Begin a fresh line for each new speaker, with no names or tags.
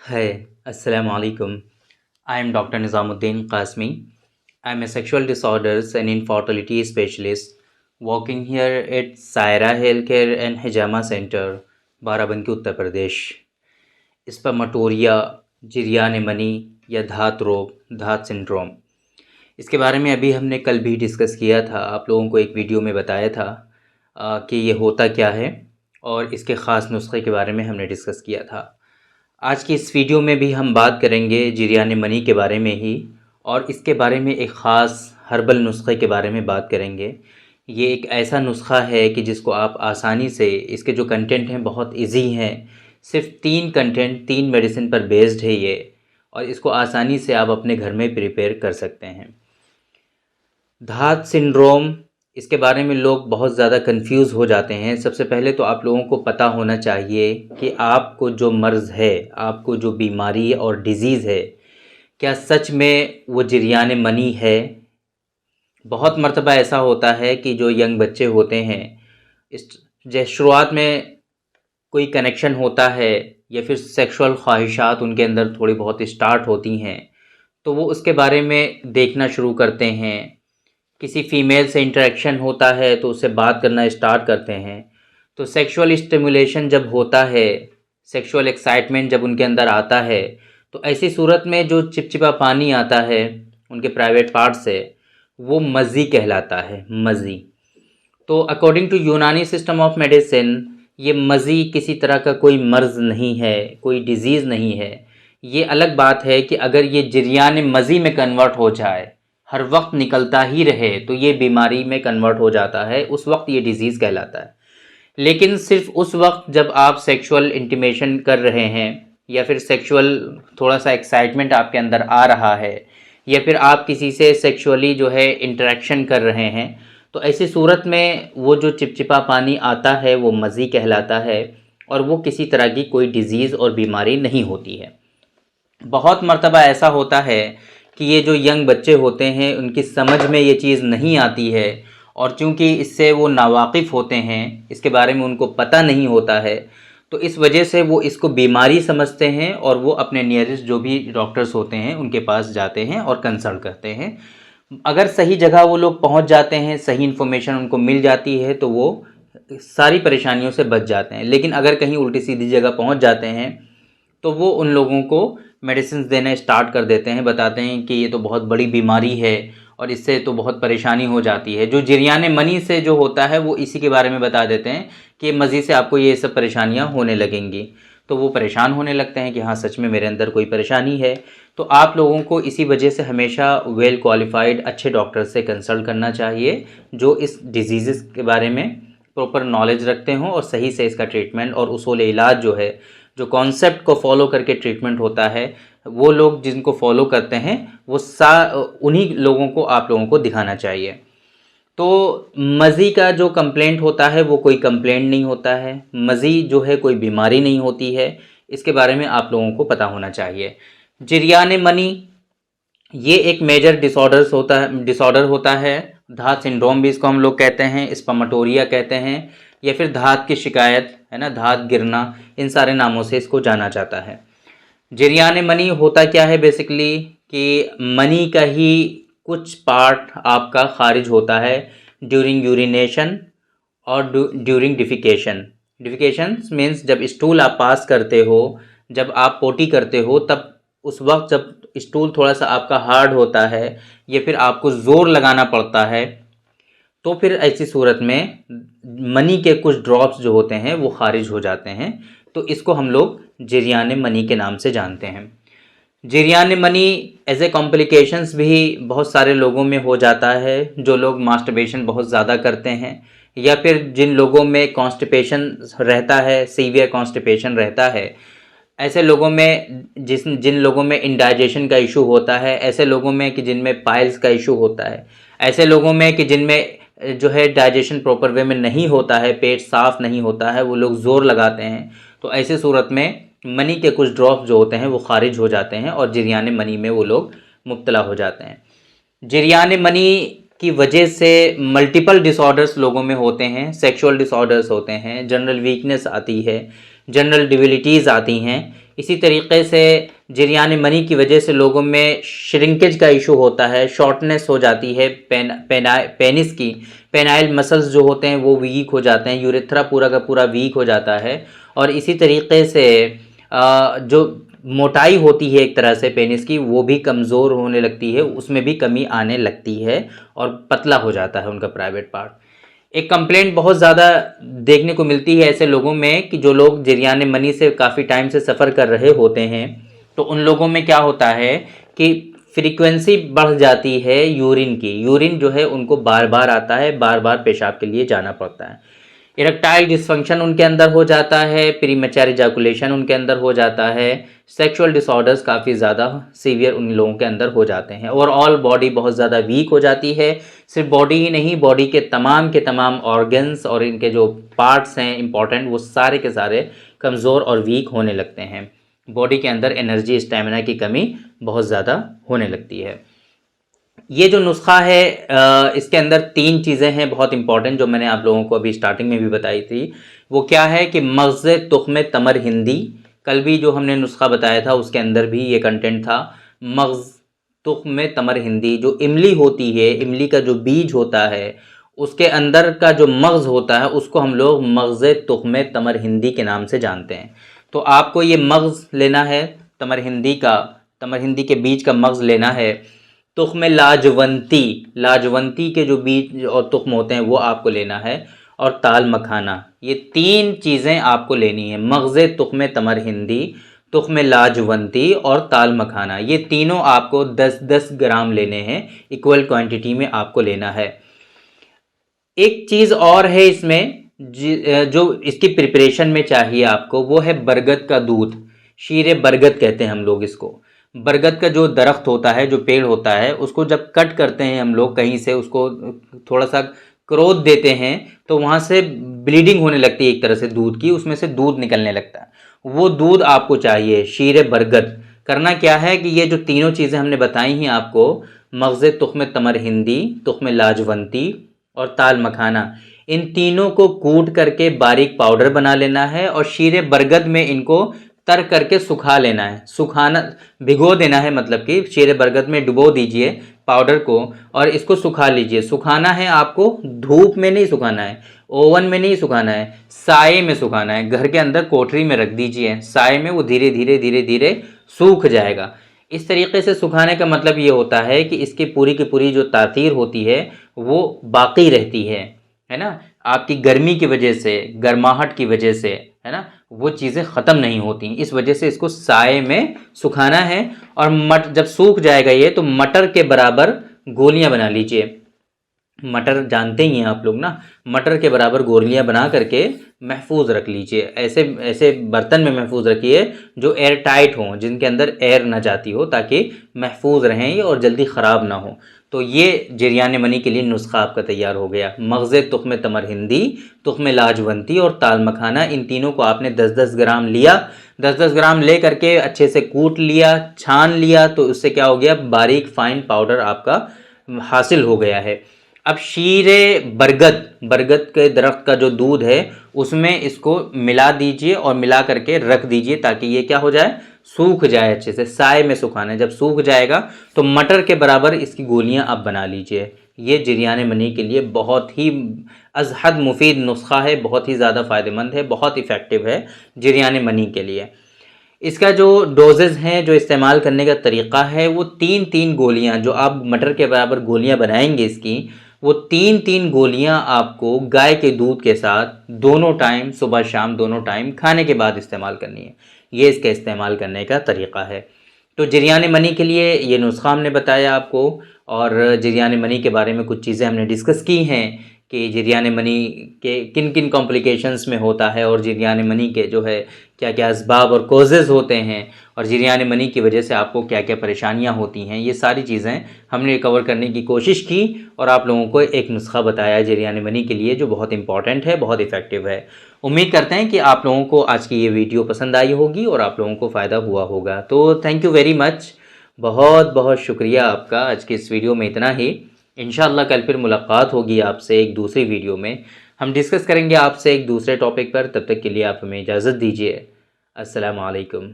Hi, Assalamu alaikum. I am Dr. Nizamuddin Qasmi. I am a sexual disorders and infertility specialist working here at Saira Healthcare and Hijama Center, Barabanki Uttar Pradesh. Spermatorrhoea, जिरयान मनी या धात रोग, धात syndrome, इसके बारे में अभी हमने कल भी डिस्कस किया था। आप लोगों को एक वीडियो में बताया था कि ये होता क्या है और इसके ख़ास नुस्खे के बारे में हमने डिस्कस किया था। आज की इस वीडियो में भी हम बात करेंगे जिरयान मनी के बारे में ही, और इसके बारे में एक ख़ास हर्बल नुस्खे के बारे में बात करेंगे। ये एक ऐसा नुस्खा है कि जिसको आप आसानी से, इसके जो कंटेंट हैं बहुत इजी हैं, सिर्फ 3 मेडिसिन पर बेस्ड है ये, और इसको आसानी से आप अपने घर में प्रिपेयर कर सकते हैं। धात सिंड्रोम, इसके बारे में लोग बहुत ज़्यादा कंफ्यूज हो जाते हैं। सबसे पहले तो आप लोगों को पता होना चाहिए कि आपको जो मर्ज़ है, आपको जो बीमारी और डिज़ीज़ है, क्या सच में वो जिरयान मनी है। बहुत मर्तबा ऐसा होता है कि जो यंग बच्चे होते हैं, इस शुरुआत में कोई कनेक्शन होता है या फिर सेक्सुअल ख्वाहिशात उनके अंदर थोड़ी बहुत स्टार्ट होती हैं, तो वो उसके बारे में देखना शुरू करते हैं। किसी फ़ीमेल से इंटरेक्शन होता है तो उससे बात करना स्टार्ट करते हैं। तो सेक्सुअल स्टिमुलेशन जब होता है, सेक्सुअल एक्साइटमेंट जब उनके अंदर आता है, तो ऐसी सूरत में जो चिपचिपा पानी आता है उनके प्राइवेट पार्ट से, वो मज़ी कहलाता है, मज़ी। तो अकॉर्डिंग टू यूनानी सिस्टम ऑफ मेडिसिन, ये मज़ी किसी तरह का कोई मर्ज़ नहीं है, कोई डिज़ीज़ नहीं है। ये अलग बात है कि अगर ये जिरयान मज़ी में कन्वर्ट हो जाए, हर वक्त निकलता ही रहे, तो ये बीमारी में कन्वर्ट हो जाता है, उस वक्त ये डिज़ीज़ कहलाता है। लेकिन सिर्फ उस वक्त जब आप सेक्सुअल इंटीमेशन कर रहे हैं, या फिर सेक्सुअल थोड़ा सा एक्साइटमेंट आपके अंदर आ रहा है, या फिर आप किसी से सेक्सुअली जो है इंटरेक्शन कर रहे हैं, तो ऐसी सूरत में वो जो चिपचिपा पानी आता है वो मज़ी कहलाता है, और वो किसी तरह की कोई डिज़ीज़ और बीमारी नहीं होती है। बहुत मर्तबा ऐसा होता है कि ये जो यंग बच्चे होते हैं उनकी समझ में ये चीज़ नहीं आती है, और चूंकि इससे वो नावाकिफ़ होते हैं, इसके बारे में उनको पता नहीं होता है, तो इस वजह से वो इसको बीमारी समझते हैं और वो अपने नियरेस्ट जो भी डॉक्टर्स होते हैं उनके पास जाते हैं और कंसल्ट करते हैं। अगर सही जगह वो लोग पहुंच जाते हैं, सही इन्फॉर्मेशन उनको मिल जाती है, तो वो सारी परेशानियों से बच जाते हैं। लेकिन अगर कहीं उल्टी सीधी जगह पहुंच जाते हैं, तो वो उन लोगों को मेडिसिन देना स्टार्ट कर देते हैं, बताते हैं कि ये तो बहुत बड़ी बीमारी है और इससे तो बहुत परेशानी हो जाती है। जो जिरयान मनी से जो होता है वो इसी के बारे में बता देते हैं कि मज़ीद से आपको ये सब परेशानियां होने लगेंगी, तो वो परेशान होने लगते हैं कि हाँ सच में मेरे अंदर कोई परेशानी है। तो आप लोगों को इसी वजह से हमेशा वेल क्वालिफाइड अच्छे डॉक्टर से कंसल्ट करना चाहिए, जो इस डिजीज़ के बारे में प्रॉपर नॉलेज रखते हों और सही से इसका ट्रीटमेंट और उसूल इलाज जो है, जो कॉन्सेप्ट को फॉलो करके ट्रीटमेंट होता है, वो लोग जिनको फॉलो करते हैं वो उन्हीं लोगों को आप लोगों को दिखाना चाहिए। तो मज़ी का जो कंप्लेंट होता है वो कोई कंप्लेंट नहीं होता है, मज़ी जो है कोई बीमारी नहीं होती है, इसके बारे में आप लोगों को पता होना चाहिए। जिरयान मनी ये एक मेजर डिसऑर्डर होता है। धात सिंड्रोम भी इसको हम लोग कहते हैं, स्पर्मेटोरिया कहते हैं, या फिर धात की शिकायत है ना, धात गिरना, इन सारे नामों से इसको जाना जाता है। जिरयान मनी होता क्या है बेसिकली, कि मनी का ही कुछ पार्ट आपका खारिज होता है ड्यूरिंग यूरिनेशन और ड्यूरिंग डिफिकेशन। डिफिकेशन मीन्स जब स्टूल आप पास करते हो, जब आप पोटी करते हो, तब उस वक्त जब स्टूल थोड़ा सा आपका हार्ड होता है या फिर आपको ज़ोर लगाना पड़ता है, तो फिर ऐसी सूरत में मनी के कुछ ड्रॉप्स जो होते हैं वो खारिज हो जाते हैं। तो इसको हम लोग जिरयान मनी के नाम से जानते हैं। जिरयान मनी एज ए कॉम्प्लिकेशंस भी बहुत सारे लोगों में हो जाता है। जो लोग मास्टरबेशन बहुत ज़्यादा करते हैं, या फिर जिन लोगों में कॉन्स्टिपेशन रहता है, सीवियर कॉन्स्टिपेशन रहता है, ऐसे लोगों में जिन लोगों में इंडाइजेशन का इशू होता है, ऐसे लोगों में कि जिनमें पाइल्स का इशू होता है, ऐसे लोगों में कि जिनमें जो है डाइजेशन प्रॉपर वे में नहीं होता है, पेट साफ नहीं होता है, वो लोग ज़ोर लगाते हैं, तो ऐसी सूरत में मनी के कुछ ड्रॉप्स जो होते हैं वो खारिज हो जाते हैं और जिरयान मनी में वो लोग मुब्तला हो जाते हैं। जिरयान मनी की वजह से मल्टीपल डिसऑर्डर्स लोगों में होते हैं, सेक्सुअल डिसऑर्डर्स होते हैं, जनरल वीकनेस आती है, जनरल डिबिलिटीज़ आती हैं। इसी तरीके से जरियान मनी की वजह से लोगों में श्रिंकेज का इशू होता है, शॉर्टनेस हो जाती है, पेनिस की पेनाइल मसल्स जो होते हैं वो वीक हो जाते हैं, यूरेथ्रा पूरा का पूरा वीक हो जाता है। और इसी तरीके से जो मोटाई होती है एक तरह से पेनिस की, वो भी कमज़ोर होने लगती है, उसमें भी कमी आने लगती है और पतला हो जाता है उनका प्राइवेट पार्ट। एक कंप्लेंट बहुत ज़्यादा देखने को मिलती है ऐसे लोगों में कि जो लोग जरियान मनी से काफ़ी टाइम से सफ़र कर रहे होते हैं, तो उन लोगों में क्या होता है कि फ्रीक्वेंसी बढ़ जाती है यूरिन की। यूरिन जो है उनको बार बार आता है, बार बार पेशाब के लिए जाना पड़ता है। इरेक्टाइल डिसफंक्शन उनके अंदर हो जाता है, प्रीमैच्योर इजैकुलेशन उनके अंदर हो जाता है, सेक्सुअल डिसऑर्डर्स काफ़ी ज़्यादा सीवियर उन लोगों के अंदर हो जाते हैं। ओवरऑल बॉडी बहुत ज़्यादा वीक हो जाती है। सिर्फ बॉडी ही नहीं, बॉडी के तमाम ऑर्गन्स और इनके जो पार्ट्स हैं इंपॉर्टेंट, वो सारे के सारे कमज़ोर और वीक होने लगते हैं। बॉडी के अंदर एनर्जी स्टेमिना की कमी बहुत ज़्यादा होने लगती है। ये जो नुस्खा है इसके अंदर 3 चीज़ें हैं बहुत इंपॉर्टेंट, जो मैंने आप लोगों को अभी स्टार्टिंग में भी बताई थी। वो क्या है कि मग़ज़ तुख्म तमर हिंदी, कल भी जो हमने नुस्खा बताया था उसके अंदर भी ये कंटेंट था। मग़ज़ तुख्म तमर हिंदी, जो इमली होती है, इमली का जो बीज होता है उसके अंदर का जो मग़ज़ होता है उसको हम लोग मग़ज़ तुख्म तमर हिंदी के नाम से जानते हैं। तो आपको ये मग़ज़ लेना है तमर हिंदी का, तमर हिंदी के बीज का मग़ज़ लेना है। तुख्म लाजवंती, लाजवंती के जो बीज और तुख्म होते हैं वो आपको लेना है, और ताल मखाना, ये 3 चीज़ें आपको लेनी है। मग़ज़ तुख्म तमर हिंदी, तुख्म लाजवंती और ताल मखाना, ये तीनों आपको 10-10 ग्राम लेने हैं, इक्वल क्वांटिटी में आपको लेना है। एक चीज़ और है इसमें जो इसकी प्रिपरेशन में चाहिए आपको, वो है बरगद का दूध। शीरे बरगद कहते हैं हम लोग इसको। बरगद का जो दरख्त होता है, जो पेड़ होता है, उसको जब कट करते हैं हम लोग कहीं से, उसको थोड़ा सा क्रोध देते हैं तो वहाँ से ब्लीडिंग होने लगती है एक तरह से दूध की, उसमें से दूध निकलने लगता है। वो दूध आपको चाहिए, शीरे बरगद। करना क्या है कि ये जो तीनों चीज़ें हमने बताई हैं आपको, मग़ज़ तुख्म तमर हिंदी, तुख्म लाजवंती और ताल मखाना, इन तीनों को कूट करके बारीक पाउडर बना लेना है, और शीरे बरगद में इनको तर करके सुखा लेना है। सुखाना, भिगो देना है, मतलब कि शीरे बरगद में डुबो दीजिए पाउडर को और इसको सुखा लीजिए। सुखाना है आपको, धूप में नहीं सुखाना है, ओवन में नहीं सुखाना है, साए में सुखाना है। घर के अंदर कोठरी में रख दीजिए, साए में वो धीरे धीरे सूख जाएगा। इस तरीके से सुखाने का मतलब ये होता है कि इसकी पूरी की पूरी जो तासीर होती है वो बाकी रहती है ना। आपकी गर्मी की वजह से, गर्माहट की वजह से, है ना, वो चीज़ें ख़त्म नहीं होती। इस वजह से इसको साए में सुखाना है। और जब सूख जाएगा ये, तो मटर के बराबर गोलियां बना लीजिए। मटर जानते ही हैं आप लोग ना, मटर के बराबर गोलियां बना करके महफूज रख लीजिए। ऐसे ऐसे बर्तन में महफूज रखिए जो एयर टाइट हों, जिनके अंदर एयर ना जाती हो, ताकि महफूज रहें ये और जल्दी ख़राब ना हो। तो ये जरियान मनी के लिए नुस्खा आपका तैयार हो गया। मग़ज़ तुख्म तमर हिंदी, तुख्म लाजवंती और ताल मखाना, इन तीनों को आपने 10-10 ग्राम लिया। 10-10 ग्राम ले करके अच्छे से कूट लिया, छान लिया, तो उससे क्या हो गया, बारीक फाइन पाउडर आपका हासिल हो गया है। अब शीरे बरगद, बरगद के दरख्त का जो दूध है उसमें इसको मिला दीजिए और मिला करके रख दीजिए, ताकि ये क्या हो जाए, सूख जाए अच्छे से। साए में सुखाना है, जब सूख जाएगा तो मटर के बराबर इसकी गोलियां आप बना लीजिए। ये जरियान मनी के लिए बहुत ही अज़हद मुफीद नुस्खा है, बहुत ही ज़्यादा फ़ायदेमंद है, बहुत इफ़ेक्टिव है जरियान मनी के लिए। इसका जो डोजेज़ हैं, जो इस्तेमाल करने का तरीक़ा है, वो 3-3 गोलियां, जो आप मटर के बराबर गोलियां बनाएंगे इसकी, वो 3-3 गोलियां आपको गाय के दूध के साथ दोनों टाइम, सुबह शाम दोनों टाइम खाने के बाद इस्तेमाल करनी है। ये इसका इस्तेमाल करने का तरीक़ा है। तो जरियान मनी के लिए ये नुस्खा हमने बताया आपको, और जरियान मनी के बारे में कुछ चीज़ें हमने डिस्कस की हैं कि जरियान मनी के किन किन कॉम्प्लिकेशंस में होता है, और जरियान मनी के जो है क्या क्या असबाब और कॉजेज़ होते हैं, और जरियान मनी की वजह से आपको क्या क्या परेशानियां होती हैं। ये सारी चीज़ें हमने कवर करने की कोशिश की, और आप लोगों को एक नुस्खा बताया जरियान मनी के लिए, जो बहुत इंपॉर्टेंट है, बहुत इफ़ेक्टिव है। उम्मीद करते हैं कि आप लोगों को आज की ये वीडियो पसंद आई होगी और आप लोगों को फ़ायदा हुआ होगा। तो थैंक यू वेरी मच, बहुत बहुत शुक्रिया आपका। आज की इस वीडियो में इतना ही। इंशाअल्लाह कल फिर मुलाकात होगी आपसे एक दूसरी वीडियो में। हम डिस्कस करेंगे आपसे एक दूसरे टॉपिक पर। तब तक के लिए आप हमें इजाज़त दीजिए। अस्सलामु अलैकुम।